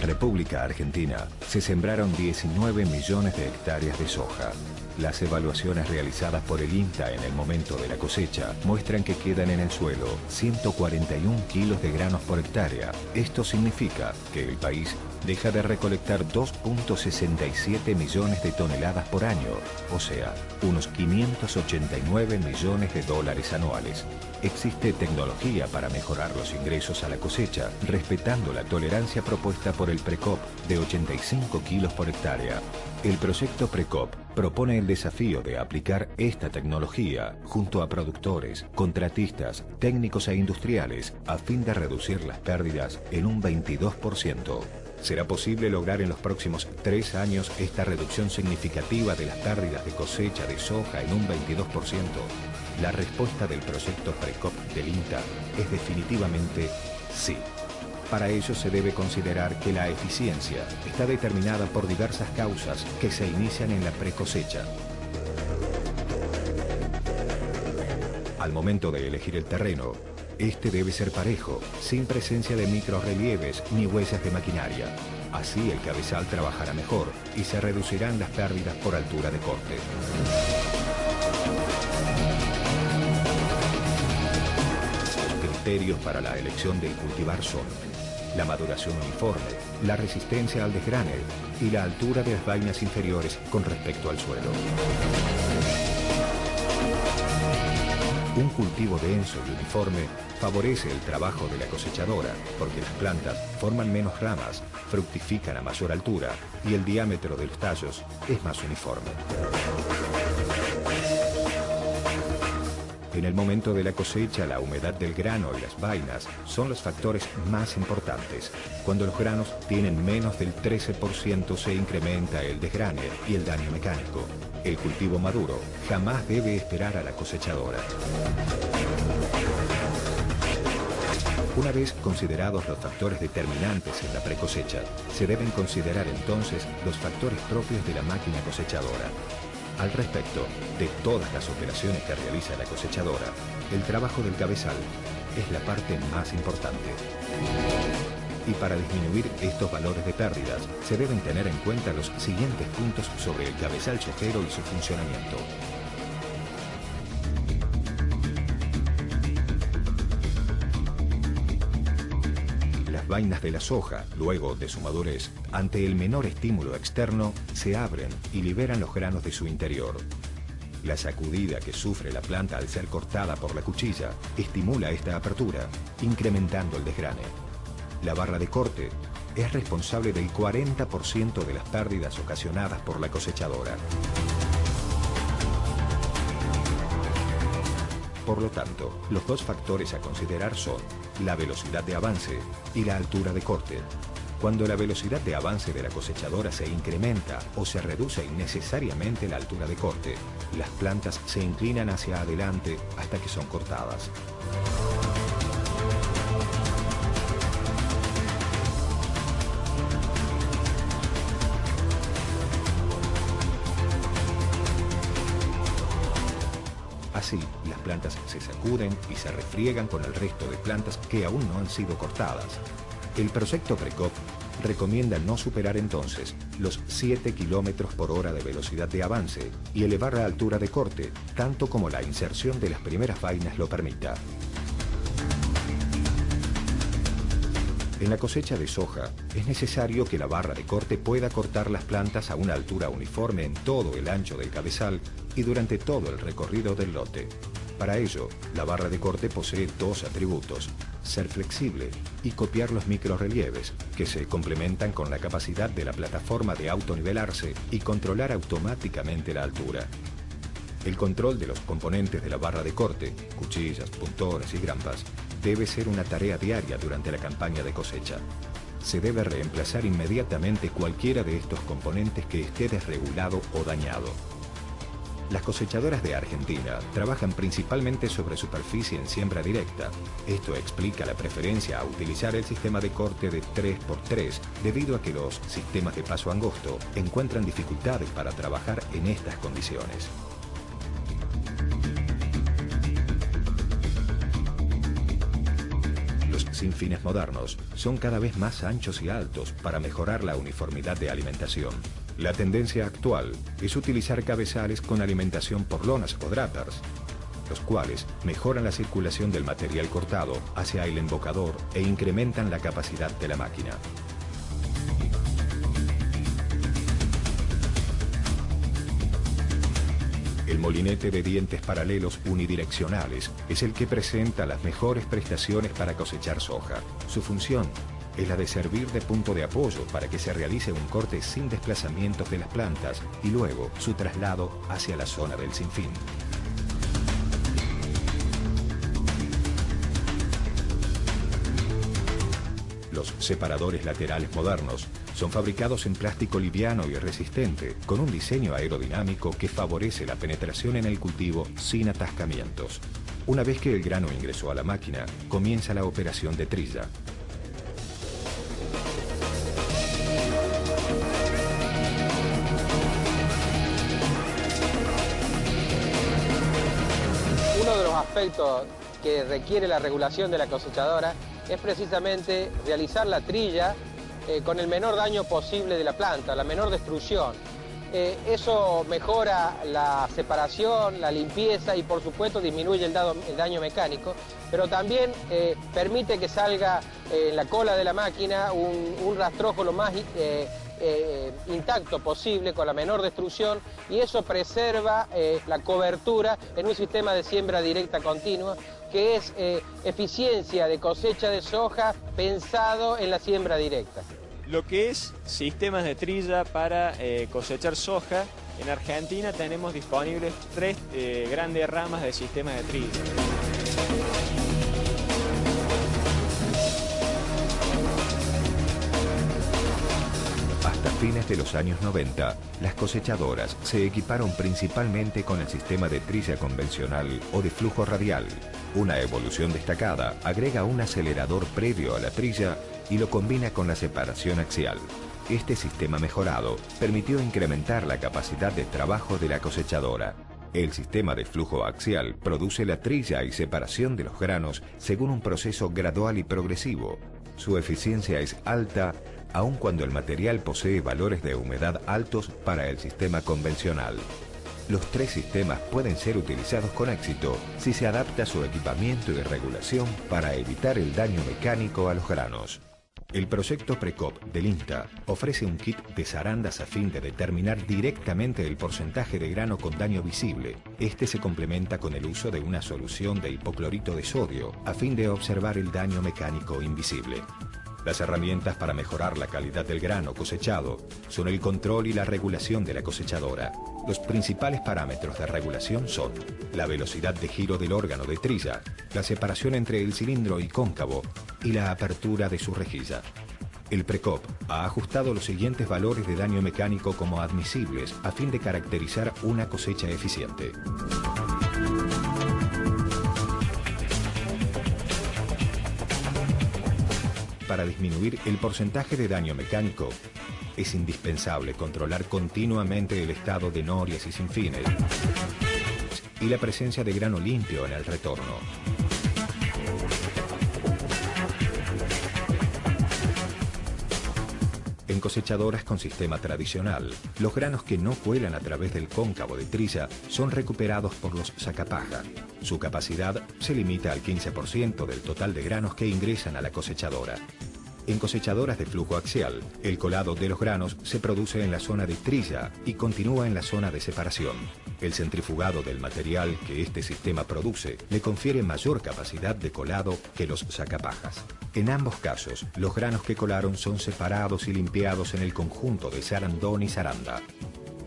la República Argentina se sembraron 19 millones de hectáreas de soja. Las evaluaciones realizadas por el INTA en el momento de la cosecha muestran que quedan en el suelo 141 kilos de granos por hectárea. Esto significa que el país deja de recolectar 2.67 millones de toneladas por año, o sea, unos 589 millones de dólares anuales. Existe tecnología para mejorar los ingresos a la cosecha, respetando la tolerancia propuesta por el PRECOP de 85 kilos por hectárea. El proyecto PRECOP propone el desafío de aplicar esta tecnología junto a productores, contratistas, técnicos e industriales a fin de reducir las pérdidas en un 22%. ¿Será posible lograr en los próximos 3 años esta reducción significativa de las pérdidas de cosecha de soja en un 22%? La respuesta del proyecto PRECOP del INTA es definitivamente sí. Para ello se debe considerar que la eficiencia está determinada por diversas causas que se inician en la precosecha. Al momento de elegir el terreno, este debe ser parejo, sin presencia de microrrelieves ni huellas de maquinaria. Así el cabezal trabajará mejor y se reducirán las pérdidas por altura de corte. Los criterios para la elección del cultivar son la maduración uniforme, la resistencia al desgrane y la altura de las vainas inferiores con respecto al suelo. Un cultivo denso y uniforme favorece el trabajo de la cosechadora porque las plantas forman menos ramas, fructifican a mayor altura y el diámetro de los tallos es más uniforme. En el momento de la cosecha, la humedad del grano y las vainas son los factores más importantes. Cuando los granos tienen menos del 13% se incrementa el desgrane y el daño mecánico. El cultivo maduro jamás debe esperar a la cosechadora. Una vez considerados los factores determinantes en la precosecha, se deben considerar entonces los factores propios de la máquina cosechadora. Al respecto de todas las operaciones que realiza la cosechadora, el trabajo del cabezal es la parte más importante. Y para disminuir estos valores de pérdidas, se deben tener en cuenta los siguientes puntos sobre el cabezal sojero y su funcionamiento. Las vainas de la soja, luego de su madurez, ante el menor estímulo externo, se abren y liberan los granos de su interior. La sacudida que sufre la planta al ser cortada por la cuchilla estimula esta apertura, incrementando el desgrane. La barra de corte es responsable del 40% de las pérdidas ocasionadas por la cosechadora. Por lo tanto, los dos factores a considerar son la velocidad de avance y la altura de corte. Cuando la velocidad de avance de la cosechadora se incrementa o se reduce innecesariamente la altura de corte, las plantas se inclinan hacia adelante hasta que son cortadas. Así, las plantas se sacuden y se refriegan con el resto de plantas que aún no han sido cortadas. El proyecto PRECOP recomienda no superar entonces los 7 km/h de velocidad de avance y elevar la altura de corte, tanto como la inserción de las primeras vainas lo permita. En la cosecha de soja, es necesario que la barra de corte pueda cortar las plantas a una altura uniforme en todo el ancho del cabezal y durante todo el recorrido del lote. Para ello, la barra de corte posee dos atributos: ser flexible y copiar los microrrelieves, que se complementan con la capacidad de la plataforma de autonivelarse y controlar automáticamente la altura. El control de los componentes de la barra de corte, cuchillas, puntones y grampas, debe ser una tarea diaria durante la campaña de cosecha. Se debe reemplazar inmediatamente cualquiera de estos componentes que esté desregulado o dañado. Las cosechadoras de Argentina trabajan principalmente sobre superficie en siembra directa. Esto explica la preferencia a utilizar el sistema de corte de 3x3 debido a que los sistemas de paso angosto encuentran dificultades para trabajar en estas condiciones. sin fines modernos son cada vez más anchos y altos para mejorar la uniformidad de alimentación. La tendencia actual es utilizar cabezales con alimentación por lonas o drappers, los cuales mejoran la circulación del material cortado hacia el embocador e incrementan la capacidad de la máquina. El molinete de dientes paralelos unidireccionales es el que presenta las mejores prestaciones para cosechar soja. Su función es la de servir de punto de apoyo para que se realice un corte sin desplazamientos de las plantas y luego su traslado hacia la zona del sinfín. Los separadores laterales modernos son fabricados en plástico liviano y resistente, con un diseño aerodinámico que favorece la penetración en el cultivo sin atascamientos. Una vez que el grano ingresó a la máquina, comienza la operación de trilla. Uno de los aspectos que requiere la regulación de la cosechadora es precisamente realizar la trilla con el menor daño posible de la planta, la menor destrucción. Eso mejora la separación, la limpieza y por supuesto disminuye el daño mecánico, pero también permite que salga en la cola de la máquina un rastrojo lo más intacto posible, con la menor destrucción, y eso preserva la cobertura en un sistema de siembra directa continua, que es eficiencia de cosecha de soja pensado en la siembra directa. Lo que es sistemas de trilla para cosechar soja, en Argentina tenemos disponibles 3 grandes ramas de sistemas de trilla. Hasta fines de los años 90, las cosechadoras se equiparon principalmente con el sistema de trilla convencional o de flujo radial. Una evolución destacada agrega un acelerador previo a la trilla y lo combina con la separación axial. Este sistema mejorado permitió incrementar la capacidad de trabajo de la cosechadora. El sistema de flujo axial produce la trilla y separación de los granos según un proceso gradual y progresivo. Su eficiencia es alta, aun cuando el material posee valores de humedad altos para el sistema convencional. Los 3 sistemas pueden ser utilizados con éxito si se adapta su equipamiento y regulación para evitar el daño mecánico a los granos. El proyecto Precop del INTA ofrece un kit de zarandas a fin de determinar directamente el porcentaje de grano con daño visible. Este se complementa con el uso de una solución de hipoclorito de sodio a fin de observar el daño mecánico invisible. Las herramientas para mejorar la calidad del grano cosechado son el control y la regulación de la cosechadora. Los principales parámetros de regulación son la velocidad de giro del órgano de trilla, la separación entre el cilindro y cóncavo y la apertura de su rejilla. El Precop ha ajustado los siguientes valores de daño mecánico como admisibles a fin de caracterizar una cosecha eficiente. Para disminuir el porcentaje de daño mecánico, es indispensable controlar continuamente el estado de norias y sinfines y la presencia de grano limpio en el retorno. En cosechadoras con sistema tradicional, los granos que no cuelan a través del cóncavo de trilla son recuperados por los sacapaja. Su capacidad se limita al 15% del total de granos que ingresan a la cosechadora. En cosechadoras de flujo axial, el colado de los granos se produce en la zona de trilla y continúa en la zona de separación. El centrifugado del material que este sistema produce le confiere mayor capacidad de colado que los sacapajas. En ambos casos, los granos que colaron son separados y limpiados en el conjunto de zarandón y zaranda.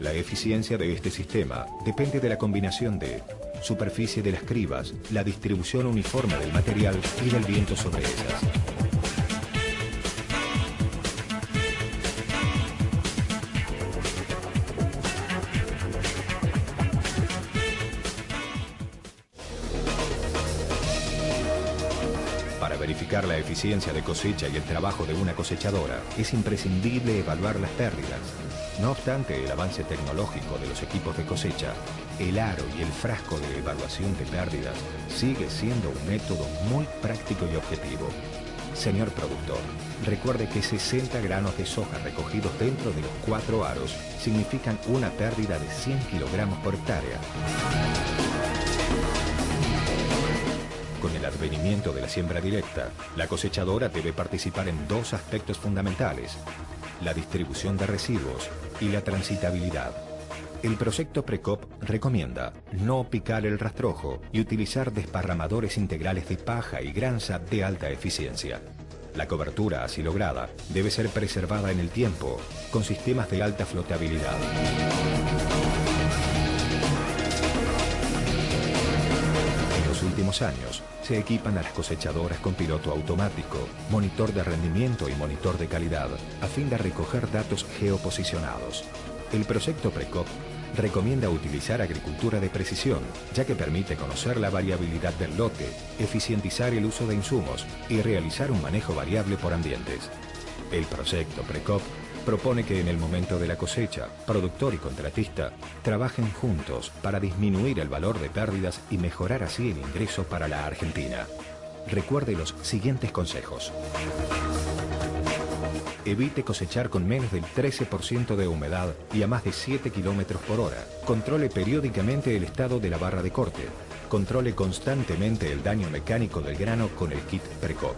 La eficiencia de este sistema depende de la combinación de superficie de las cribas, la distribución uniforme del material y del viento sobre ellas. Para verificar la eficiencia de cosecha y el trabajo de una cosechadora, es imprescindible evaluar las pérdidas. No obstante el avance tecnológico de los equipos de cosecha, el aro y el frasco de evaluación de pérdidas sigue siendo un método muy práctico y objetivo. Señor productor, recuerde que 60 granos de soja recogidos dentro de los 4 aros significan una pérdida de 100 kilogramos por hectárea. Con el advenimiento de la siembra directa, la cosechadora debe participar en 2 aspectos fundamentales: la distribución de residuos y la transitabilidad. El proyecto Precop recomienda no picar el rastrojo y utilizar desparramadores integrales de paja y granza de alta eficiencia. La cobertura así lograda debe ser preservada en el tiempo con sistemas de alta flotabilidad. En los últimos años se equipan a las cosechadoras con piloto automático, monitor de rendimiento y monitor de calidad a fin de recoger datos geoposicionados. El proyecto Precop recomienda utilizar agricultura de precisión, ya que permite conocer la variabilidad del lote, eficientizar el uso de insumos y realizar un manejo variable por ambientes. El proyecto Precop propone que en el momento de la cosecha, productor y contratista trabajen juntos para disminuir el valor de pérdidas y mejorar así el ingreso para la Argentina. Recuerde los siguientes consejos. Evite cosechar con menos del 13% de humedad y a más de 7 km por hora. Controle periódicamente el estado de la barra de corte. Controle constantemente el daño mecánico del grano con el kit Precop.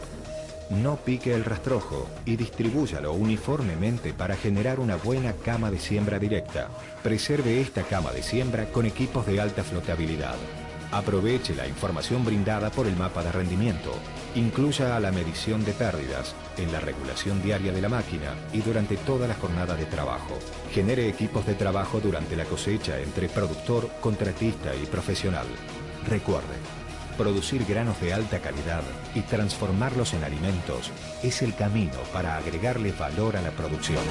No pique el rastrojo y distribúyalo uniformemente para generar una buena cama de siembra directa. Preserve esta cama de siembra con equipos de alta flotabilidad. Aproveche la información brindada por el mapa de rendimiento. Incluya a la medición de pérdidas en la regulación diaria de la máquina y durante toda la jornada de trabajo. Genere equipos de trabajo durante la cosecha entre productor, contratista y profesional. Recuerde, producir granos de alta calidad y transformarlos en alimentos es el camino para agregarle valor a la producción.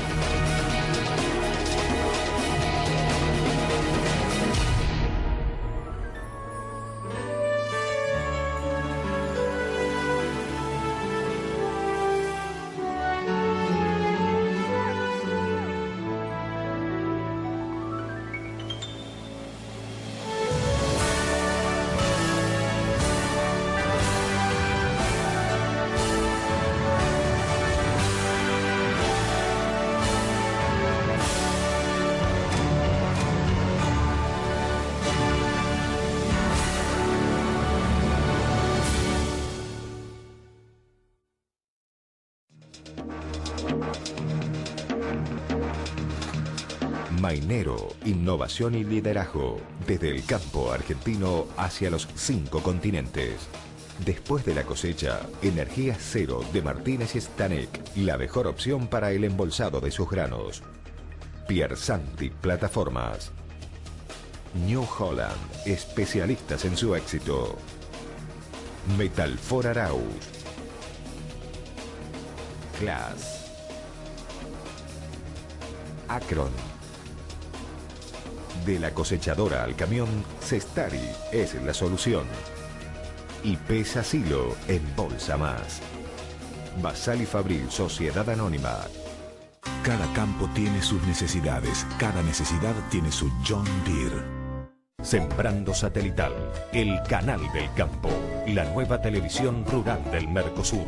Mainero, innovación y liderazgo, desde el campo argentino hacia los 5 continentes. Después de la cosecha, Energía Cero de Martínez y Stanek, la mejor opción para el embolsado de sus granos. Piersanti Plataformas. New Holland, especialistas en su éxito. Metalfor Arauz. Class. Acron. De la cosechadora al camión, Cestari es la solución. Y Pesa Silo embolsa más. Basal y Fabril, Sociedad Anónima. Cada campo tiene sus necesidades, cada necesidad tiene su John Deere. Sembrando Satelital, el canal del campo, la nueva televisión rural del Mercosur.